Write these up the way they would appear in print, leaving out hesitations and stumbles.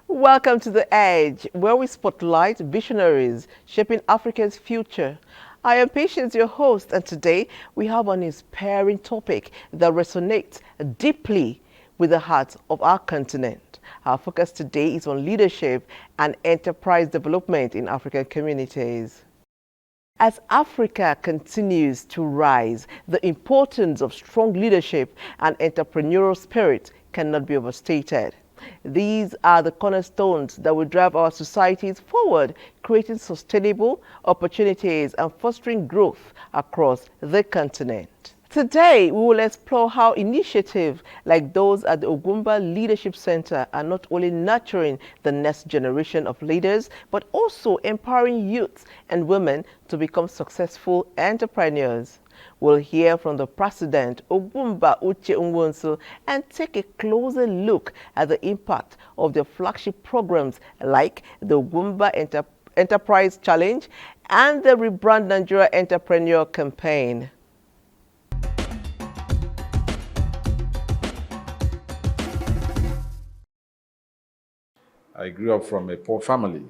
Welcome to The Edge, where we spotlight visionaries shaping Africa's future. I am Patience, your host, and today we have an inspiring topic that resonates deeply with the heart of our continent. Our focus today is on leadership and enterprise development in African communities. As Africa continues to rise, the importance of strong leadership and entrepreneurial spirit cannot be overstated. These are the cornerstones that will drive our societies forward, creating sustainable opportunities and fostering growth across the continent. Today, we will explore how initiatives like those at the Ogumba Leadership Center are not only nurturing the next generation of leaders, but also empowering youth and women to become successful entrepreneurs. We'll hear from the president, Ogumba Uche Nwonsu, and take a closer look at the impact of their flagship programs like the Ogumba Enterprise Challenge and the Rebrand Nigeria Entrepreneur Campaign. I grew up from a poor family.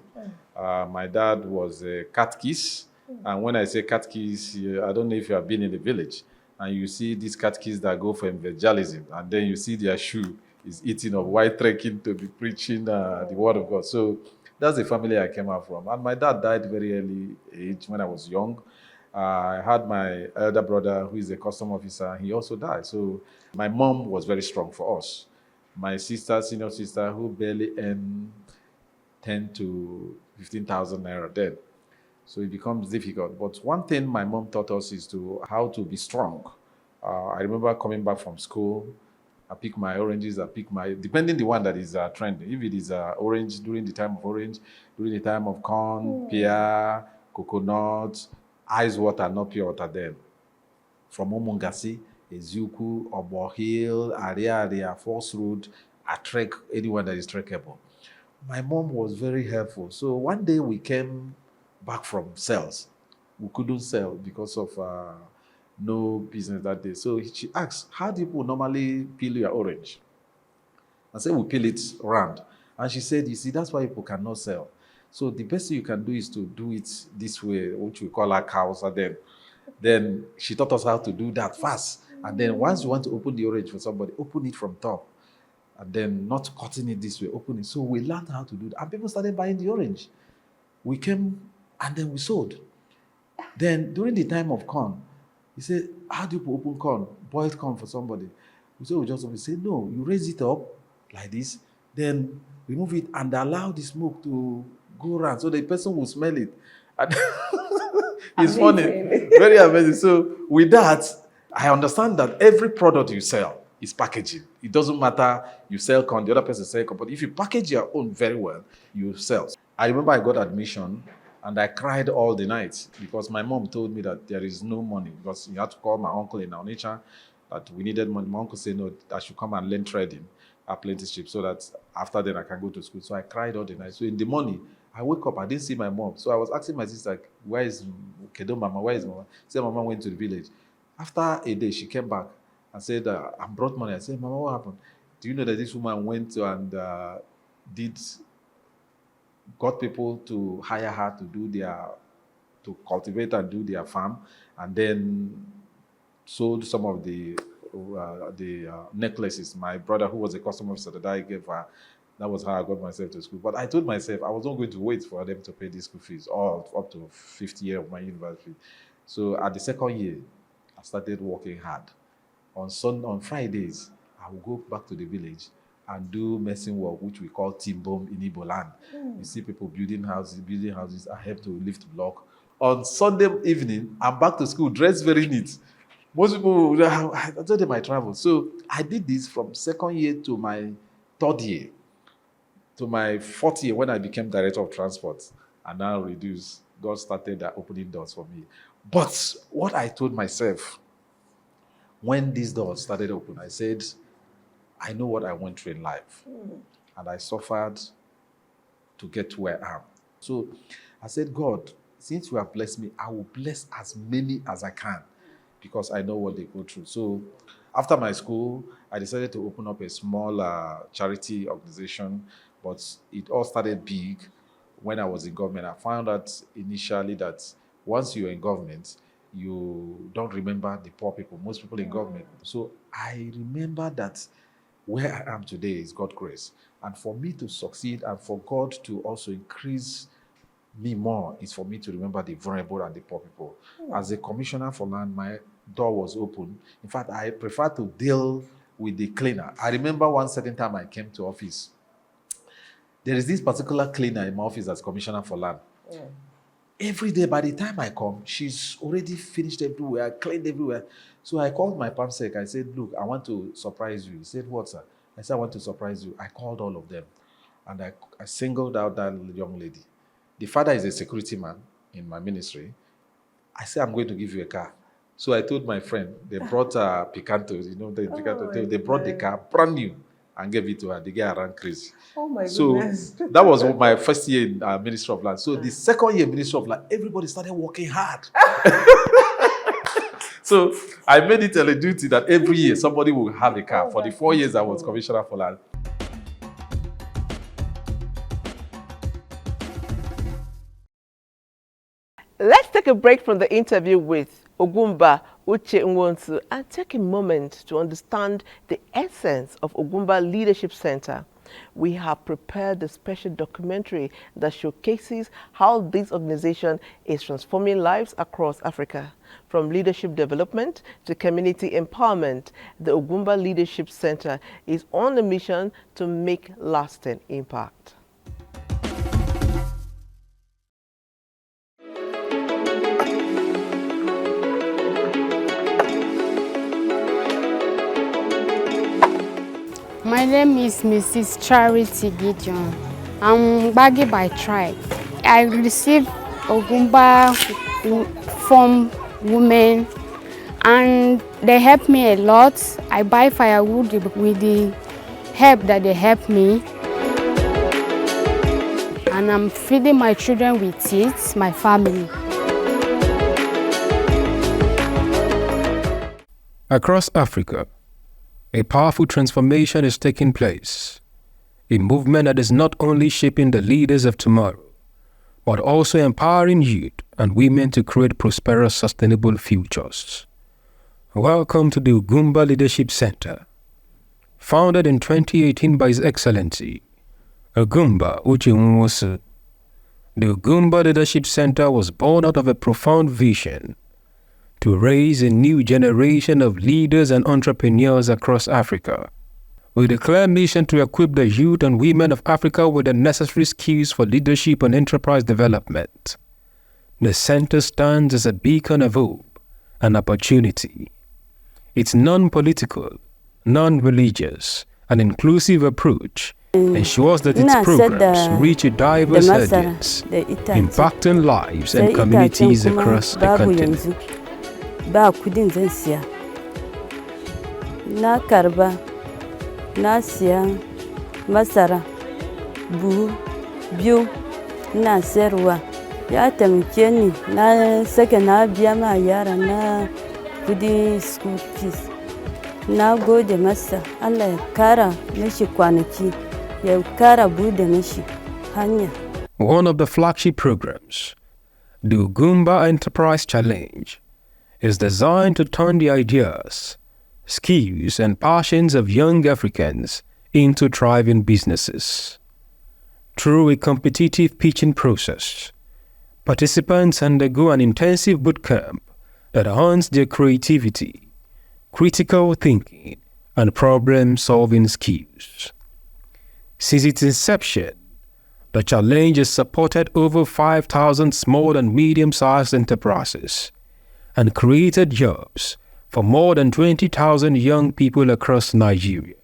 My dad was a catechist. And when I say catechist, I don't know if you have been in the village and you see these catechists that go for evangelism and then you see their shoe is eating of white trekking to be preaching the word of God. So that's the family I came out from. And my dad died very early age when I was young. I had my elder brother who is a custom officer. He also died. So my mom was very strong for us. My sister, senior sister, who barely earned 10 to 15,000 naira then. So it becomes difficult. But one thing my mom taught us is to how to be strong. I remember coming back from school. I pick my oranges. Depending the one that is trending. If it is orange during the time of orange, during the time of corn, pear, coconut, ice water, not pure water then. From Omongasi, Ezuku, Obo Hill, Area, Force Road, I trek anyone that is trekkable. My mom was very helpful. So one day we came back from sales. We couldn't sell because of no business that day. So she asked, how do people normally peel your orange? I said, we peel it round. And she said, you see, that's why people cannot sell. So the best thing you can do is to do it this way, which we call our cows. And then she taught us how to do that fast. And then once you want to open the orange for somebody, open it from top. And then not cutting it this way, open it. So we learned how to do that. And people started buying the orange. We came and then we sold. Then during the time of corn, he said, how do you open corn? Boiled corn for somebody. We said, we say, no, you raise it up like this, then remove it and allow the smoke to go around so the person will smell it. And it's funny, very amazing. So with that, I understand that every product you sell is packaging. It doesn't matter you sell corn, the other person sell corn, but if you package your own very well, you sell. I remember I got admission and I cried all the night because my mom told me that there is no money because you had to call my uncle in Onitsha that we needed money. My uncle said, no, I should come and learn trading, apprenticeship, so that after then I can go to school. So I cried all the night. So in the morning, I wake up, I didn't see my mom. So I was asking my sister, where is Kedo Mama? Where is Mama? She said, Mama went to the village. After a day, she came back and said, I brought money. I said, Mama, what happened? Do you know that this woman went and got people to hire her to cultivate and do their farm, and then sold some of the necklaces. My brother, who was a customer officer that I gave her, that was how I got myself to school. But I told myself I was not going to wait for them to pay the school fees all up to 50th year of my university. So at the second year, I started working hard. On Fridays, I will go back to the village and do messing work, which we call team bomb in Igbo land. You see people building houses. I help to lift block. On Sunday evening, I'm back to school, dressed very neat. Most people, I told them I travel. So I did this from second year to my third year, to my fourth year when I became director of transport and now reduced. God started opening doors for me. But what I told myself when these doors started open, I said, I know what I went through in life. And I suffered to get to where I am. So I said, God, since you have blessed me, I will bless as many as I can because I know what they go through. So after my school, I decided to open up a small charity organization But it all started big when I was in government. I found out initially that once you're in government, you don't remember the poor people, most people in government. So I remember that where I am today is God's grace. And for me to succeed and for God to also increase me more is for me to remember the vulnerable and the poor people. As a commissioner for land, my door was open. In fact, I prefer to deal with the cleaner. I remember one certain time I came to office. There is this particular cleaner in my office as commissioner for land. Every day, by the time I come, she's already finished everywhere, cleaned everywhere. So I called my PAMSEC. I said, look, I want to surprise you. He said, what, sir? I said, I want to surprise you. I called all of them. And I singled out that young lady. The father is a security man in my ministry. I said, I'm going to give you a car. So I told my friend, they brought Picanto, Picanto. They brought the car, brand new, and gave it to her. The girl ran crazy. Oh my So goodness. that was my first year in Ministry of Land. So the second year in Ministry of Land, everybody started working hard. So I made it a duty that every year somebody will have a car. For the 4 years I was Commissioner for Land. Let's take a break from the interview with Ogumba Uche Nwonsu and take a moment to understand the essence of Ogumba Leadership Center. We have prepared a special documentary that showcases how this organization is transforming lives across Africa. From leadership development to community empowerment, the Ogumba Leadership Center is on a mission to make lasting impact. My name is Mrs. Charity Gideon. I'm Baggy by tribe. I received Ogumba from women and they help me a lot. I buy firewood with the help that they help me. And I'm feeding my children with it, my family. Across Africa, a powerful transformation is taking place, a movement that is not only shaping the leaders of tomorrow, but also empowering youth and women to create prosperous, sustainable futures. Welcome to the Ogumba Leadership Center. Founded in 2018 by His Excellency Ogumba Uche Nwonsu, the Ogumba Leadership Center was born out of a profound vision to raise a new generation of leaders and entrepreneurs across Africa, with a clear mission to equip the youth and women of Africa with the necessary skills for leadership and enterprise development. The center stands as a beacon of hope and opportunity. Its non-political, non-religious, and inclusive approach ensures that its programs reach a diverse audience, impacting lives and communities across the continent. Ba kudin zan siya na karba na siya masara buhu biyu na sayarwa ya taimake ni na sake na biya ma yara na kudin school fees na gode masa Allah ya kara mishi kwanaki ya kara bude mishi hanya. One of the flagship programs, the Ogumba Enterprise Challenge, is designed to turn the ideas, skills, and passions of young Africans into thriving businesses. Through a competitive pitching process, participants undergo an intensive boot camp that hones their creativity, critical thinking, and problem-solving skills. Since its inception, the challenge has supported over 5,000 small and medium-sized enterprises and created jobs for more than 20,000 young people across Nigeria.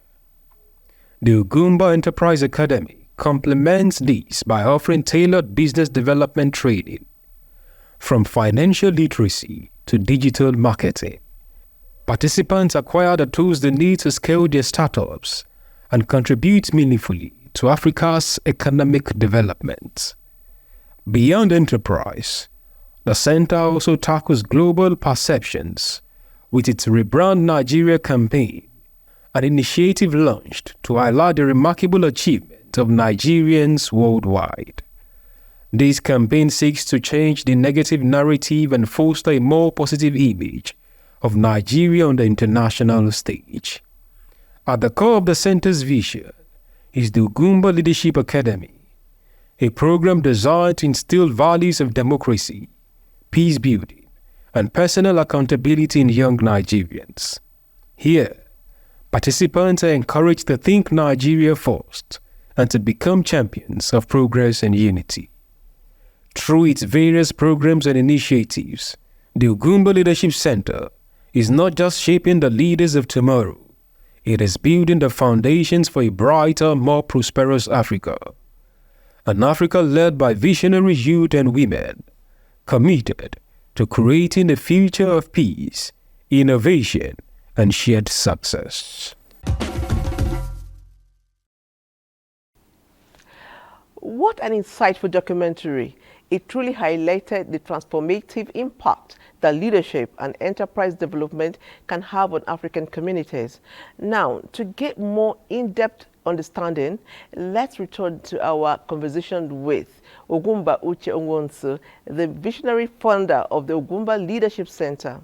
The Ogumba Enterprise Academy complements this by offering tailored business development training, from financial literacy to digital marketing. Participants acquire the tools they need to scale their startups and contribute meaningfully to Africa's economic development. Beyond enterprise, the center also tackles global perceptions with its Rebrand Nigeria campaign, an initiative launched to highlight the remarkable achievements of Nigerians worldwide. This campaign seeks to change the negative narrative and foster a more positive image of Nigeria on the international stage. At the core of the center's vision is the Ugumba Leadership Academy, a program designed to instill values of democracy, peace building, and personal accountability in young Nigerians. Here, participants are encouraged to think Nigeria first and to become champions of progress and unity. Through its various programs and initiatives, the Ugumba Leadership Center is not just shaping the leaders of tomorrow, it is building the foundations for a brighter, more prosperous Africa. An Africa led by visionary youth and women, committed to creating a future of peace, innovation, and shared success. What an insightful documentary. It truly highlighted the transformative impact that leadership and enterprise development can have on African communities. Now, to get more in-depth understanding, let's return to our conversation with Ogumba Uche Onwonsu, the visionary founder of the Ugumba Leadership Center.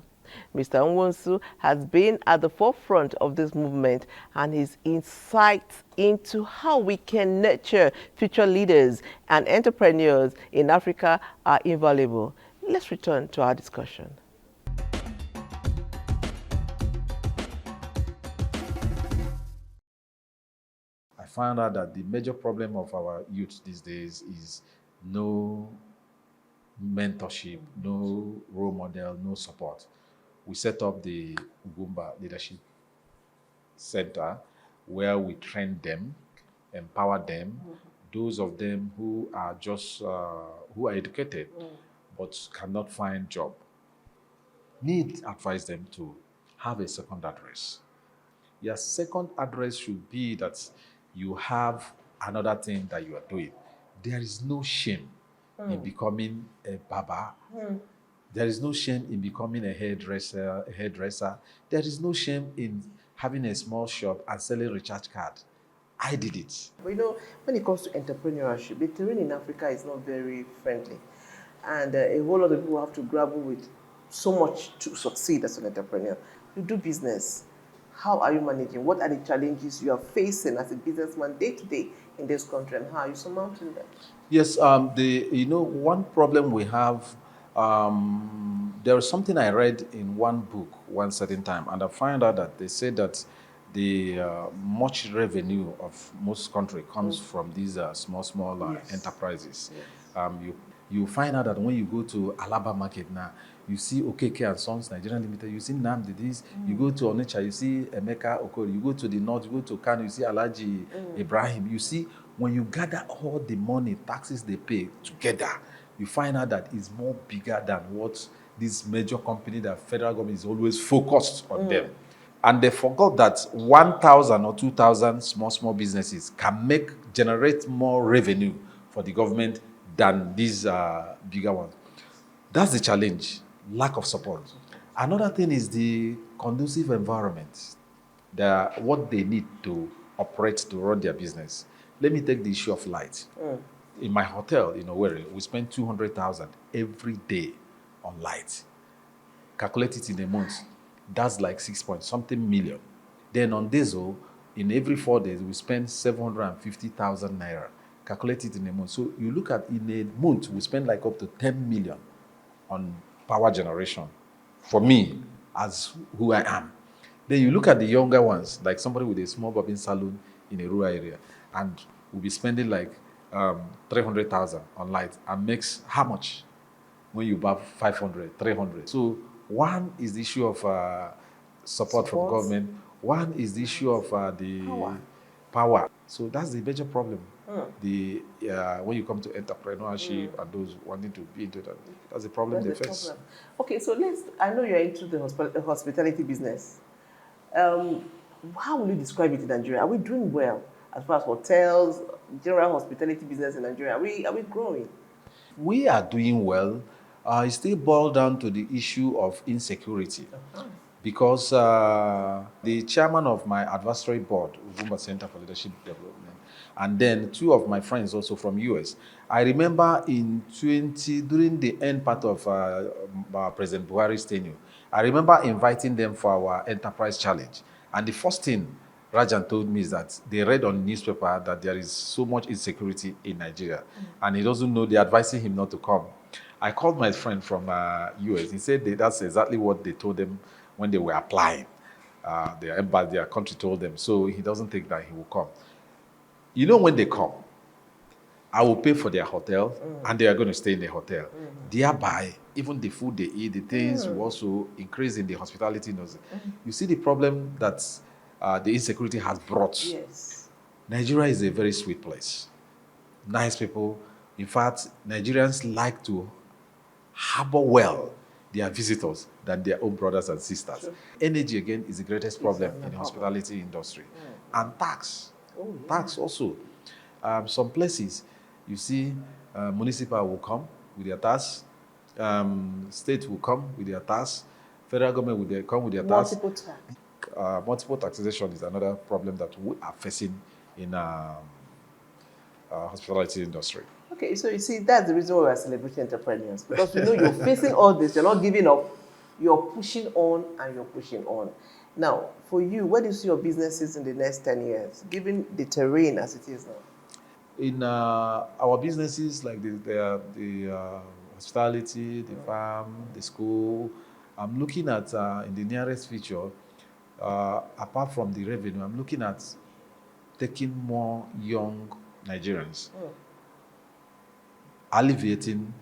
Mr. Onwonsu has been at the forefront of this movement, and his insights into how we can nurture future leaders and entrepreneurs in Africa are invaluable. Let's return to our discussion. I found out that the major problem of our youth these days is no mentorship, no role model, no support. We set up the Ugumba Leadership Center where we train them, empower them, those of them who are just, who are educated but cannot find job. Need advise them to have a second address. Your second address should be that you have another thing that you are doing. There is no shame in becoming a barber. There is no shame in becoming a hairdresser. There is no shame in having a small shop and selling recharge card. I did it. But you know, when it comes to entrepreneurship, the terrain in Africa is not very friendly. And a whole lot of people have to grapple with so much to succeed as an entrepreneur. You do business. How are you managing? What are the challenges you are facing as a businessman day to day in this country, and how are you surmounting them? Yes, one problem we have, there was something I read in one book one certain time, and I found out that they said that the much revenue of most country comes from these small enterprises. Yes. You find out that when you go to Alaba market now, you see Okeke and Sons Nigerian Limited, you see Namdi this, you go to Onitsha, you see Emeka Okori, you go to the north, you go to Kano, you see Alhaji Ibrahim. You see, when you gather all the money, taxes they pay together, you find out that it's more bigger than what this major company, that federal government is always focused on them. And they forgot that 1,000 or 2,000 small businesses can generate more revenue for the government than these bigger ones. That's the challenge, lack of support. Another thing is the conducive environment, what they need to operate to run their business. Let me take the issue of light. In my hotel in Owerri, we spend 200,000 every day on light. Calculate it in a month. That's like 6-point-something million. Then on diesel, in every 4 days, we spend 750,000 naira. Calculate it in a month. So you look at, in a month, we spend like up to 10 million on power generation. For me, as who I am. Then you look at the younger ones, like somebody with a small barbing salon in a rural area, and we'll be spending like 300,000 on light, and makes how much when you buy 500, 300? So one is the issue of support from government. One is the issue of the power. So that's the major problem. When you come to entrepreneurship and those wanting to be into that, that's the problem they face. Okay, so I know you're into the hospitality business. How will you describe it in Nigeria? Are we doing well as far as hotels, general hospitality business in Nigeria? Are we growing? We are doing well. It still boils down to the issue of insecurity. because the chairman of my advisory board, Ugumba Center for Leadership Development, and then two of my friends also from US. I remember during the end part of President Buhari's tenure, I remember inviting them for our enterprise challenge. And the first thing Rajan told me is that they read on newspaper that there is so much insecurity in Nigeria, and he doesn't know. They're advising him not to come. I called my friend from US. He said that's exactly what they told them when they were applying. Their country told them. So he doesn't think that he will come. You know, when they come, I will pay for their hotel, and they are going to stay in the hotel. Thereby, even the food they eat, the things will also increase in the hospitality industry. You see the problem that the insecurity has brought. Yes. Nigeria is a very sweet place. Nice people. In fact, Nigerians like to harbor well their visitors than their own brothers and sisters. Sure. Energy, again, is the greatest problem in the hospitality industry. And tax. Oh, yeah. Tax also. Some places, you see, municipal will come with their tax, state will come with their tax, federal government will come with their tax. Multiple tax. Multiple taxation is another problem that we are facing in hospitality industry. Okay, so you see, that's the reason why we're celebrating entrepreneurs, because you know you're facing all this, you're not giving up, you're pushing on and you're pushing on. Now, for you, where do you see your businesses in the next 10 years, given the terrain as it is now? In our businesses, like the hospitality, the farm, the school, I'm looking at, in the nearest future, apart from the revenue, I'm looking at taking more young Nigerians, alleviating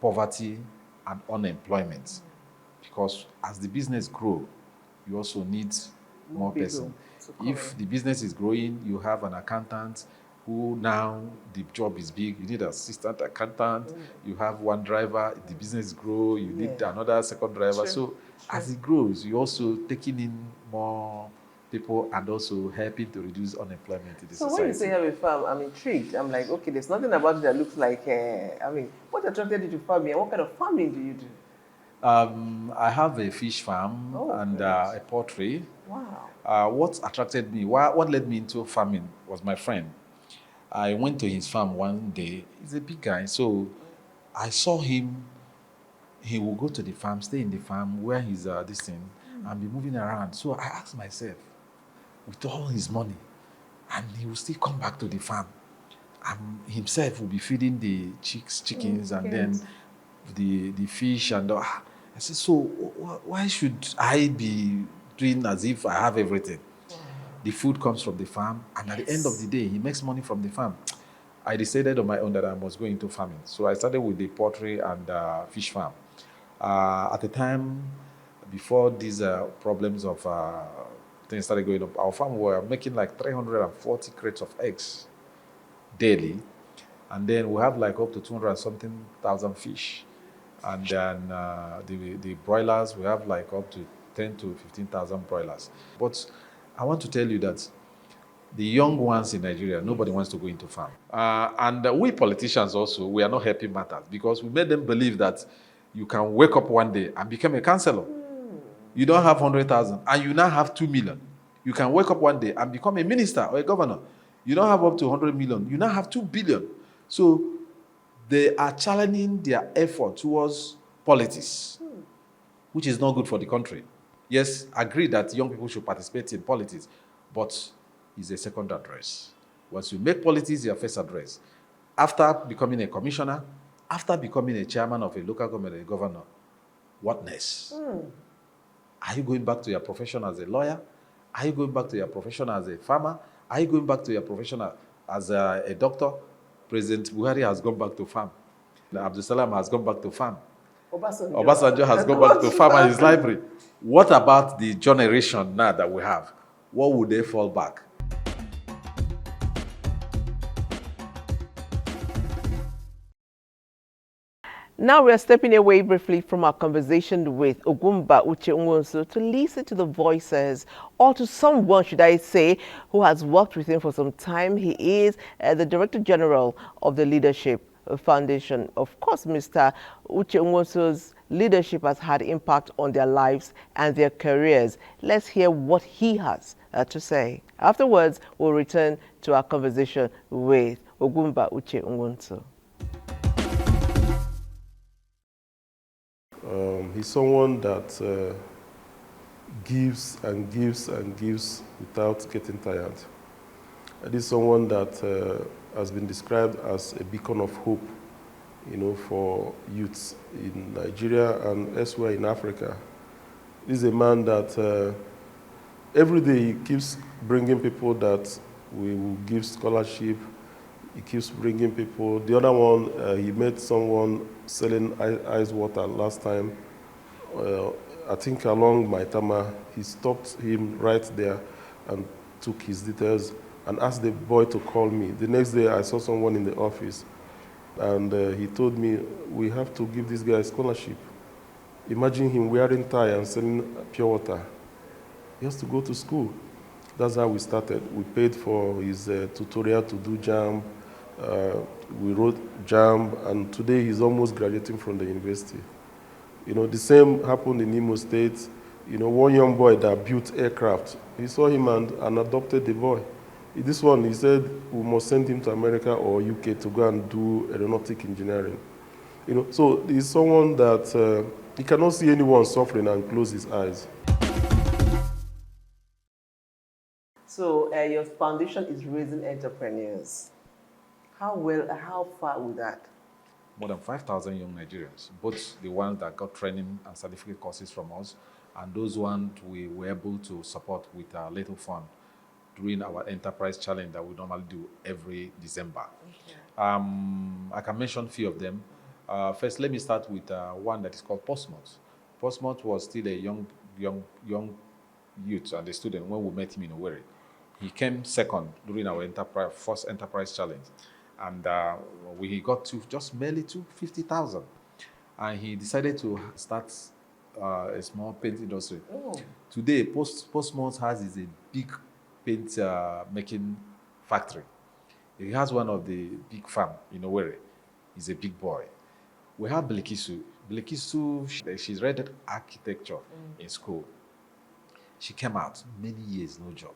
poverty and unemployment. Because as the business grows, you also need more person. If the business is growing, you have an accountant who now the job is big, you need an assistant accountant, you have one driver, the business grows, you need another second driver. So as it grows, you're also taking in more people and also helping to reduce unemployment in the society. So when you say you have a farm, I'm intrigued. I'm like, okay, there's nothing about it that looks like, what attracted you to farming and what kind of farming do you do? I have a fish farm and a poultry. Wow. What attracted me, what led me into farming was my friend. I went to his farm one day. He's a big guy, so I saw him. He will go to the farm, stay in the farm, wear his this thing, and be moving around. So I asked myself, with all his money, and he will still come back to the farm, and himself will be feeding the chickens, and then the fish and all. I said, so why should I be doing as if I have everything? The food comes from the farm, and at the end of the day, he makes money from the farm. I decided on my own that I was going into farming. So I started with the poultry and fish farm. At the time, before these problems of things started going up, our farm were making like 340 crates of eggs daily. And then we have like up to 200-something thousand fish. And then the broilers, we have like up to 10 to 15,000 broilers. But I want to tell you that the young ones in Nigeria, nobody wants to go into farm. And we politicians also, we are not helping matters because we made them believe that you can wake up one day and become a councillor. You don't have 100,000 and you now have 2 million. You can wake up one day and become a minister or a governor. You don't have up to 100 million. You now have 2 billion. So they are challenging their effort towards politics, which is not good for the country. Yes, I agree that young people should participate in politics, but it's a second address. Once you make politics your first address, after becoming a commissioner, after becoming a chairman of a local government, a governor, what next? Are you going back to your profession as a lawyer? Are you going back to your profession as a farmer? Are you going back to your profession as a doctor? President Buhari has gone back to farm. Abdul Salam has gone back to farm. Obasanjo has gone back to farm and his library. What about the generation now that we have? What would they fall back? Now we are stepping away briefly from our conversation with Ugumba Uche Nwosu to listen to the voices, or to someone, should I say, who has worked with him for some time. He is the Director General of the Leadership Foundation. Of course, Mr. Uche Nwosu's leadership has had impact on their lives and their careers. Let's hear what he has to say. Afterwards, we'll return to our conversation with Ogumba Uche Ngonto. He's someone that gives and gives and gives without getting tired. This is someone that has been described as a beacon of hope, for youths in Nigeria and elsewhere in Africa. This is a man that every day he keeps bringing people that we will give scholarship. He keeps bringing people. The other one, he met someone selling ice water last time. I think along Maitama, he stopped him right there and took his details and asked the boy to call me. The next day, I saw someone in the office, and he told me, we have to give this guy a scholarship. Imagine him wearing tie and selling pure water. He has to go to school. That's how we started. We paid for his tutorial to do JAMB. We wrote JAMB, and today he's almost graduating from the university. The same happened in Imo State. One young boy that built aircraft, he saw him and adopted the boy. This one, he said, we must send him to America or UK to go and do aeronautic engineering. So he's someone that he cannot see anyone suffering and close his eyes. So your foundation is raising entrepreneurs. How far with that? More than 5,000 young Nigerians, both the ones that got training and certificate courses from us, and those ones we were able to support with a little fund during our enterprise challenge that we normally do every December. Okay. I can mention a few of them. First, let me start with one that is called Postmont. Postmont was still a young youth and a student when we met him in Owerri. He came second during our first enterprise challenge. And we got to just merely 250,000. And he decided to start a small paint industry. Oh. Today, Postmont has a big paint making factory. He has one of the big farm in Owerri. He's a big boy. We have Bilikisu. Bilikisu, she's read architecture in school. She came out, many years, no job.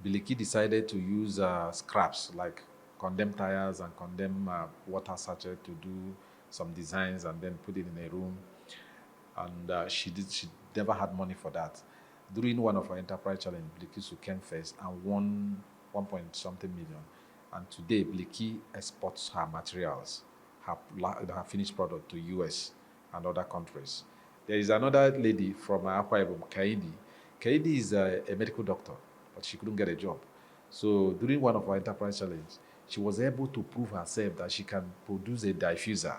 Biliki decided to use scraps like condemned tires and condemned water sachet to do some designs and then put it in a room. And she never had money for that. During one of our enterprise challenge, Bilikisu came first and won 1.something million. And today, Biliki exports her materials, her finished product to US and other countries. There is another lady from Akwa Ibom, Kaidi. Kaidi is a medical doctor, but she couldn't get a job. So during one of our enterprise challenges, she was able to prove herself that she can produce a diffuser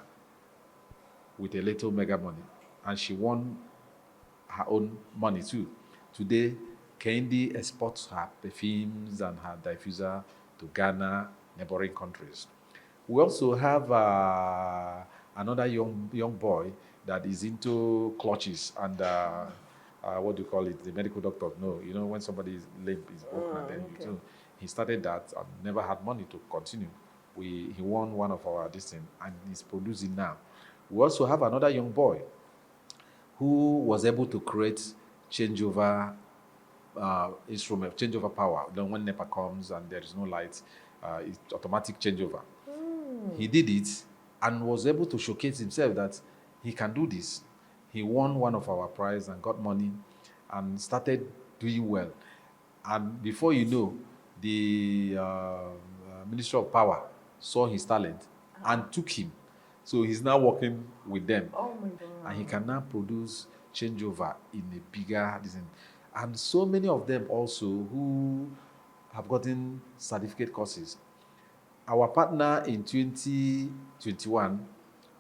with a little mega money. And she won her own money too. Today, Kendi exports her perfumes and her diffuser to Ghana, neighboring countries. We also have another young boy that is into clutches and what do you call it? The medical doctor. No, when somebody's limp is broken, and then okay. He started that and never had money to continue. He won one of our distance and he's producing now. We also have another young boy who was able to create changeover instrument, changeover power. Then when NEPA comes and there is no light, it's automatic changeover. He did it and was able to showcase himself that he can do this. He won one of our prize and got money and started doing well. And before you know, the Ministry of Power saw his talent and took him. So he's now working with them. Oh my God. And he can now produce changeover in a bigger design. And so many of them also who have gotten certificate courses. Our partner in 2021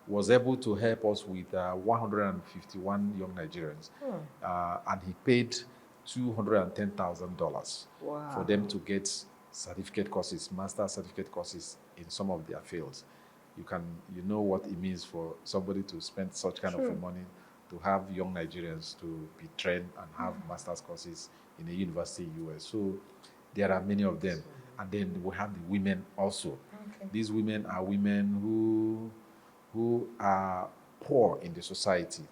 was able to help us with 151 young Nigerians. And he paid $210,000 for them to get certificate courses, master certificate courses in some of their fields. You know what it means for somebody to spend such kind of money to have young Nigerians to be trained and have master's courses in a university in the US. So there are many of them. And then we have the women also. Okay. These women are women who are poor in the society,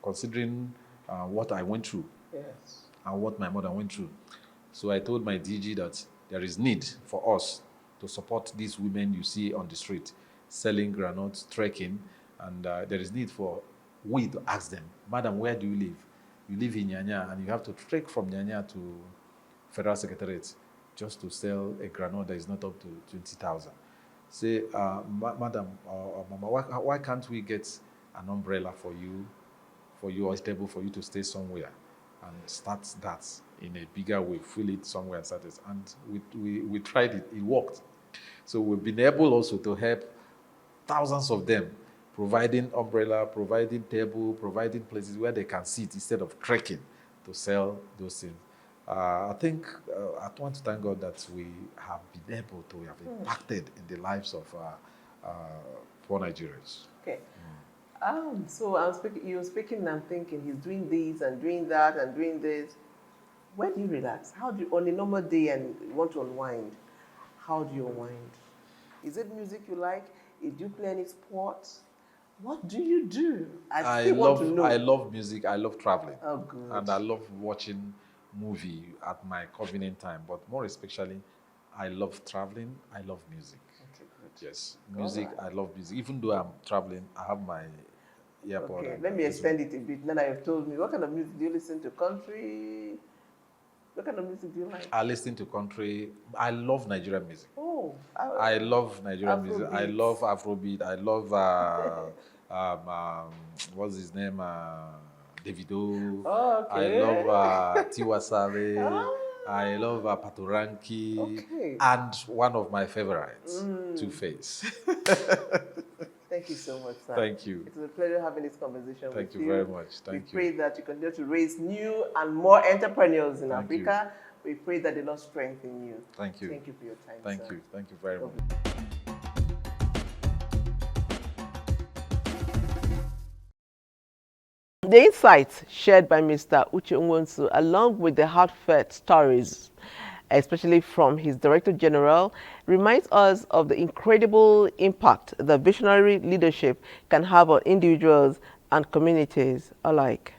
considering what I went through and what my mother went through. So I told my DG that there is need for us to support these women you see on the street selling granules, trekking, and there is need for we to ask them, Madam, where do you live? You live in Nyanya, and you have to trek from Nyanya to Federal Secretariat just to sell a granule that is not up to 20,000. Say, Madam or Mama, why can't we get an umbrella for you or a table for you to stay somewhere and start that in a bigger way, fill it somewhere and start it. And we tried it, it worked. So we've been able also to help thousands of them, providing umbrella, providing table, providing places where they can sit instead of trekking to sell those things. I think I want to thank God that we have been able to have impacted in the lives of poor Nigerians. Okay. So you were speaking and I'm thinking he's doing this and doing that and doing this. Where do you relax? How do you, on a normal day and you want to unwind, how do you unwind? Is it music you like? Do you play any sports? What do you do? I still want to know. I love music. I love traveling. Oh, good. And I love watching movie at my convenient time. But more especially, I love traveling. I love music. Okay, good. Yes, music. Right. I love music. Even though I'm traveling, I have my earpod. Okay, let me extend it a bit. Now you've told me, what kind of music do you listen to? Country? What kind of music do you like? I listen to country. I love Nigerian music. Oh, I love Nigerian music. I love Afrobeat. I love what's his name? Davido. Oh, okay. I love Tiwa Savage. I love Patoranki. Okay. And one of my favorites, Two-Face. Thank you so much, sir. Thank you. It was a pleasure having this conversation with you. Thank you very much. Thank you. We pray that you continue to raise new and more entrepreneurs in Africa. We pray that the Lord strengthen you. Thank you. Thank you for your time, Thank sir. you. Thank you very much. The insights shared by Mr. Uche Nwosu, along with the heartfelt stories, especially from his Director General, reminds us of the incredible impact that visionary leadership can have on individuals and communities alike.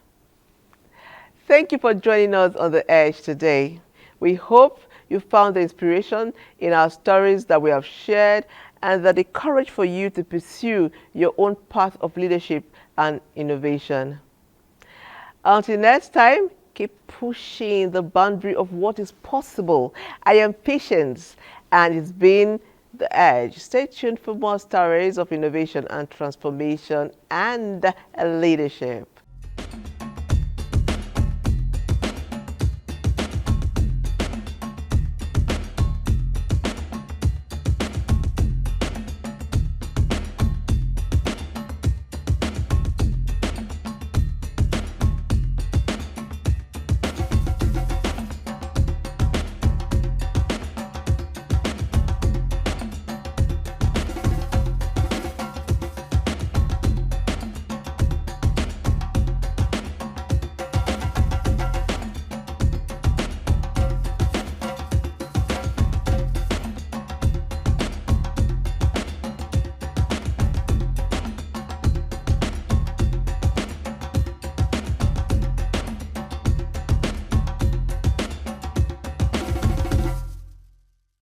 Thank you for joining us on The Edge today. We hope you found the inspiration in our stories that we have shared and that the courage for you to pursue your own path of leadership and innovation. Until next time, keep pushing the boundary of what is possible. I am Patience, and it's been The Edge. Stay tuned for more stories of innovation and transformation and leadership.